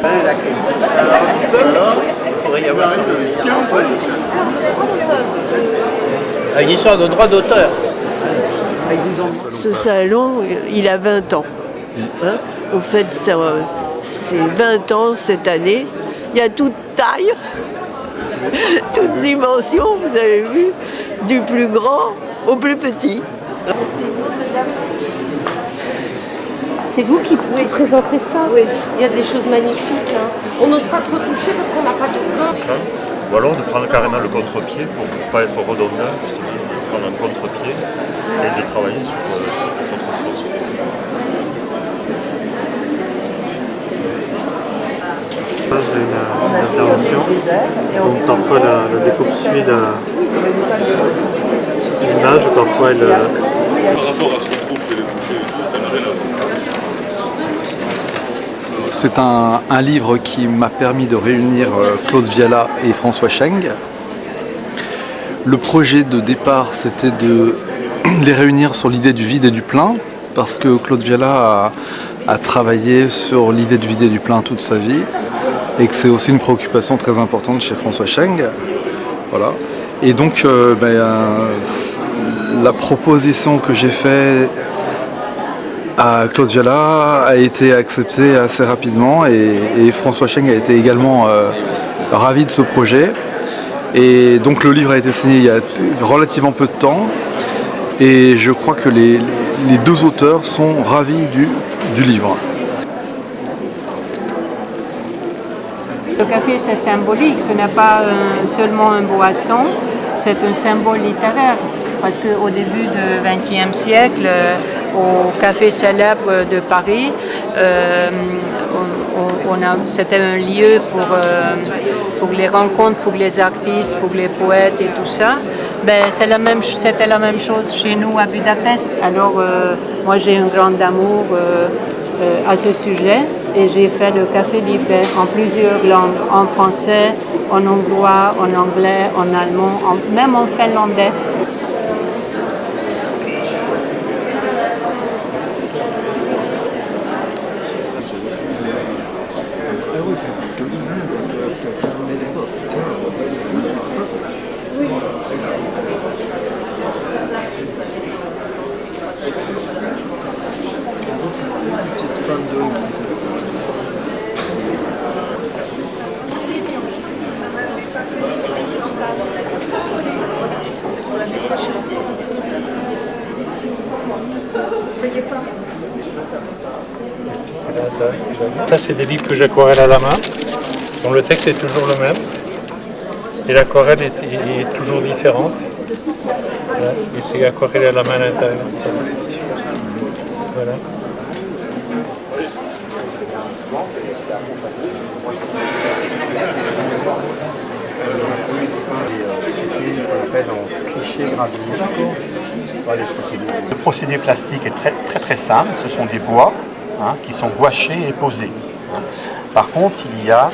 La clé. Il pourrait y avoir une histoire de droit d'auteur. Ce salon, il a 20 ans. Hein, on fête ses 20 ans cette année. Il y a toute taille, toute dimension, vous avez vu, du plus grand au plus petit. C'est vous qui présentez ça? Oui. Il y a des choses magnifiques. Hein. On n'ose pas trop toucher parce qu'on n'a pas de corps. Ça. Ou alors de prendre carrément le contre-pied pour ne pas être redondant, justement, de prendre un contre-pied et de travailler sur toute autre chose. J'ai une intervention, donc parfois la découpe suit l'image, parfois elle... Par rapport à ce qu'on trouve que les bouchers, ça n'a rien à voir. C'est un livre qui m'a permis de réunir Claude Viala et François Scheng. Le projet de départ, c'était de les réunir sur l'idée du vide et du plein, parce que Claude Viala a travaillé sur l'idée du vide et du plein toute sa vie, et que c'est aussi une préoccupation très importante chez François Scheng. Voilà. Et donc, la proposition que j'ai faite à Claude Viala a été acceptée assez rapidement et François Scheng a été également ravi de ce projet. Et donc le livre a été signé il y a relativement peu de temps et je crois que les deux auteurs sont ravis du livre. Le café, c'est symbolique, ce n'est pas seulement une boisson, c'est un symbole littéraire. Parce qu'au début du XXe siècle, au café célèbre de Paris, c'était un lieu pour les rencontres, pour les artistes, pour les poètes et tout ça. C'était la même chose chez nous à Budapest. Alors moi j'ai un grand amour à ce sujet et j'ai fait le café livré en plusieurs langues, en français, en hongrois, en anglais, en allemand, même en finlandais. Ça, c'est des livres que j'aquarelle à la main, dont le texte est toujours le même, et l'aquarelle est toujours différente. Voilà. Et c'est aquarellé à la main à l'intérieur. Voilà. Le procédé plastique est très très très simple, ce sont des bois qui sont gouachés et posés. Par contre, il y a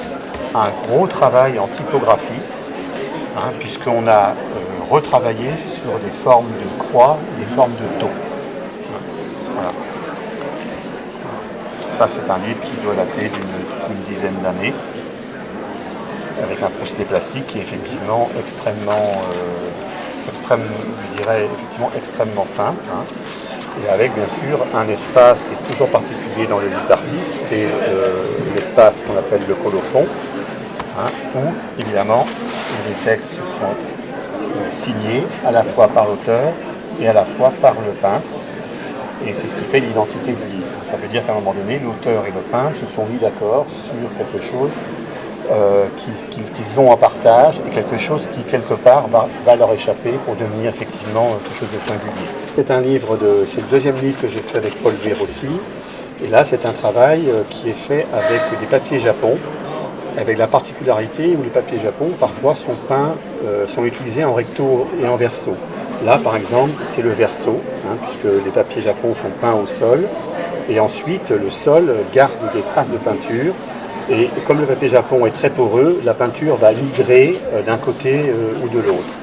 un gros travail en typographie, puisqu'on a retravaillé sur des formes de croix et des formes de dos. Voilà. Ça, c'est un livre qui doit dater d'une dizaine d'années, avec un procédé plastique qui est effectivement extrêmement simple, et avec bien sûr un espace qui est toujours particulier dans le livre d'artiste, c'est l'espace qu'on appelle le colophon, où évidemment les textes sont signés à la fois par l'auteur et à la fois par le peintre, et c'est ce qui fait l'identité du livre. Ça veut dire qu'à un moment donné, l'auteur et le peintre se sont mis d'accord sur quelque chose qu'ils ont en partage et quelque chose qui quelque part va leur échapper pour devenir effectivement quelque chose de singulier. C'est le deuxième livre que j'ai fait avec Paul Veyre aussi, et là c'est un travail qui est fait avec des papiers japon, avec la particularité où les papiers japon parfois sont utilisés en recto et en verso. Là par exemple c'est le verso, puisque les papiers japon sont peints au sol, et ensuite le sol garde des traces de peinture. Et comme le papier japon est très poreux, la peinture va migrer d'un côté ou de l'autre.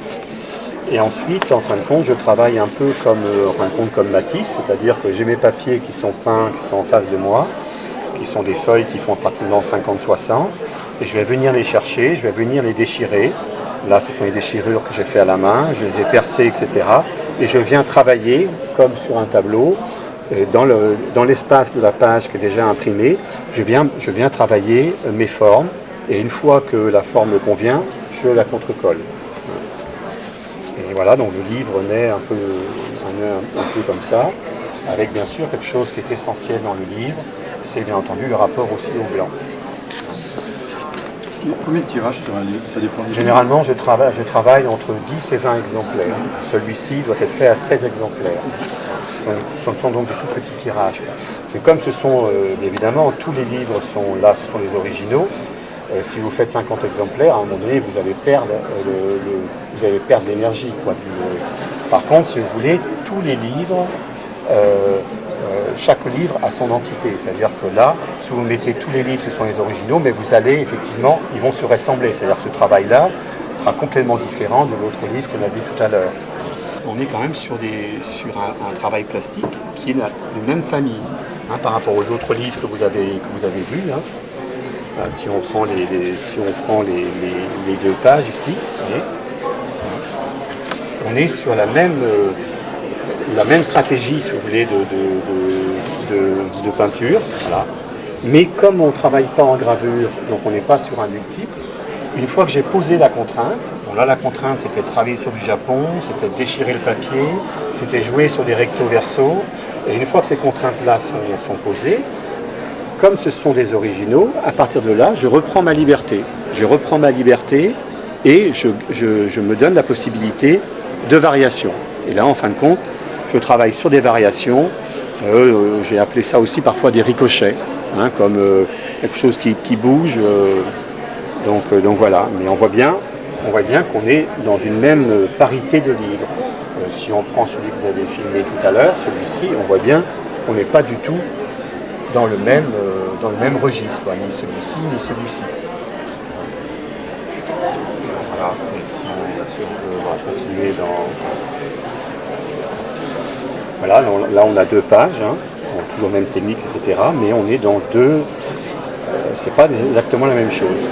Et ensuite, en fin de compte, je travaille un peu comme Matisse, c'est-à-dire que j'ai mes papiers qui sont peints, qui sont en face de moi, qui sont des feuilles qui font pratiquement 50-60. Et je vais venir les chercher, je vais venir les déchirer. Là, ce sont les déchirures que j'ai fait à la main, je les ai percées, etc. Et je viens travailler, comme sur un tableau, dans l'espace de la page qui est déjà imprimée, je viens travailler mes formes. Et une fois que la forme me convient, je la contrecolle. Et voilà, donc le livre naît un peu comme ça, avec bien sûr quelque chose qui est essentiel dans le livre, c'est bien entendu le rapport aussi au blanc. Combien de tirages sur un livre? Ça dépend. Généralement, je travaille entre 10 et 20 exemplaires. Celui-ci doit être fait à 16 exemplaires. Ce sont donc des tout petits tirages. Mais comme ce sont, évidemment, tous les livres sont là, ce sont les originaux, si vous faites 50 exemplaires, à un moment donné, vous allez perdre l'énergie. Par contre, si vous voulez, tous les livres, chaque livre a son entité. C'est-à-dire que là, si vous mettez tous les livres, ce sont les originaux, mais vous allez, effectivement, ils vont se ressembler. C'est-à-dire que ce travail-là sera complètement différent de l'autre livre qu'on a vu tout à l'heure. On est quand même sur un travail plastique qui est de même famille, hein, par rapport aux autres livres que vous avez vus. Hein. Si on prend les deux pages ici, on est sur la même stratégie, si vous voulez, de peinture. Voilà. Mais comme on ne travaille pas en gravure, donc on n'est pas sur un multiple, une fois que j'ai posé la contrainte, bon là la contrainte c'était de travailler sur du Japon, c'était de déchirer le papier, c'était jouer sur des recto verso, et une fois que ces contraintes-là sont posées, comme ce sont des originaux, à partir de là, je reprends ma liberté. Je reprends ma liberté et je me donne la possibilité de variation. Et là, en fin de compte, je travaille sur des variations. J'ai appelé ça aussi parfois des ricochets, hein, comme quelque chose qui bouge. Donc voilà. Mais on voit bien qu'on est dans une même parité de livres. Si on prend celui que vous avez filmé tout à l'heure, celui-ci, on voit bien qu'on n'est pas du tout dans le même registre, quoi, ni celui-ci, ni celui-ci. Voilà, si on va continuer dans... Voilà, là on a deux pages, hein, toujours même technique, etc. Mais on est dans deux... c'est pas exactement la même chose.